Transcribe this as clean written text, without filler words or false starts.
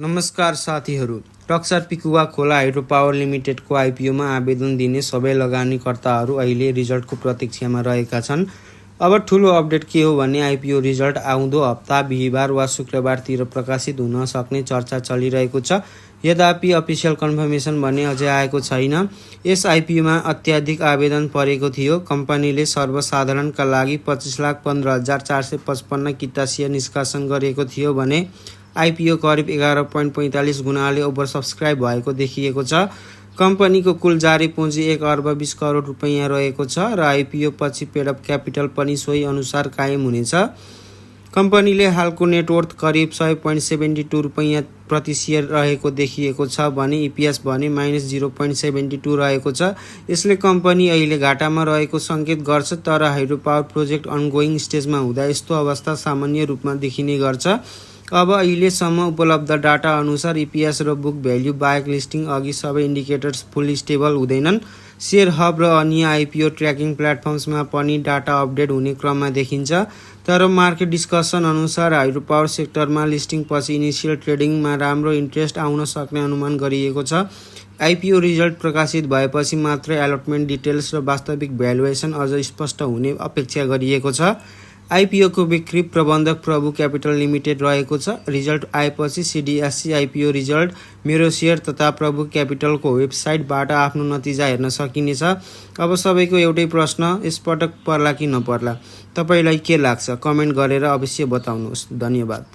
नमस्कार साथीहरू, टक्सार पिकुवा खोला हाइड्रो पावर लिमिटेडको आइपिओमा आवेदन दिने सबै लगानीकर्ताहरू अहिले रिजल्टको प्रतीक्षामा रहेका छन्। अब ठुलो अपडेट के हो भने आइपिओ रिजल्ट आउँदो हप्ता बिहिबार वा शुक्रबारतिर प्रकाशित हुन सक्ने चर्चा चलिरहेको छ। यद्यपि अफिसियल कन्फर्मेसन भने अझै आएको छैन। यस आइपिओमा अत्याधिक आवेदन परेको थियो। कम्पनीले सर्वसाधारणका लागि 25,15,455 किता सेयर निष्कासन गरेको थियो भने आइपिओ करिब 11.45 गुणाले ओभरसब्सक्राइब भएको देखिएको छ। कम्पनीको कुल जारी पुँजी 1 अर्ब 20 करोड रुपैयाँ रहेको छ र आइपिओ पछि पेड अप क्यापिटल पनि सोही अनुसार कायम हुनेछ। कम्पनीले हालको नेटवर्थ करिब 100.72 रुपैयाँ प्रति सेयर रहेको देखिएको छ भने इपिएस भने -0.72 रहेको छ। यसले कम्पनी अहिले घाटामा रहेको सङ्केत गर्छ, तर हाइड्रो पावर प्रोजेक्ट अनगोइङ स्टेजमा हुँदा यस्तो अवस्था सामान्य रूपमा देखिने गर्छ। अब अहिलेसम्म उपलब्ध डाटा अनुसार इपिएस र बुक भ्याल्यु बाहेक लिस्टिङ अघि सबै इन्डिकेटर्स फुल्ली स्टेबल हुँदैनन्। सेयर हब र अन्य आइपिओ ट्र्याकिङ प्लेटफर्म्समा पनि डाटा अपडेट हुने क्रममा देखिन्छ, तर मार्केट डिस्कसन अनुसार हाइड्रो पावर सेक्टरमा लिस्टिङ पछि इनिसियल ट्रेडिङमा राम्रो इन्ट्रेस्ट आउन सक्ने अनुमान गरिएको छ। आइपिओ रिजल्ट प्रकाशित भएपछि मात्रै एलोटमेन्ट डिटेल्स र वास्तविक भ्यालुएसन अझ स्पष्ट हुने अपेक्षा गरिएको छ। आइपिओको बिक्री प्रबन्धक प्रभु क्यापिटल लिमिटेड रहेको छ। रिजल्ट आएपछि सिडिएससी आइपिओ रिजल्ट, मेरो सेयर तथा प्रभु क्यापिटलको वेबसाइटबाट आफ्नो नतिजा हेर्न सकिनेछ। अब सबैको एउटै प्रश्न, यसपटक पर्ला कि नपर्ला? तपाईँलाई के लाग्छ? कमेन्ट गरेर अवश्य बताउनुहोस्। धन्यवाद।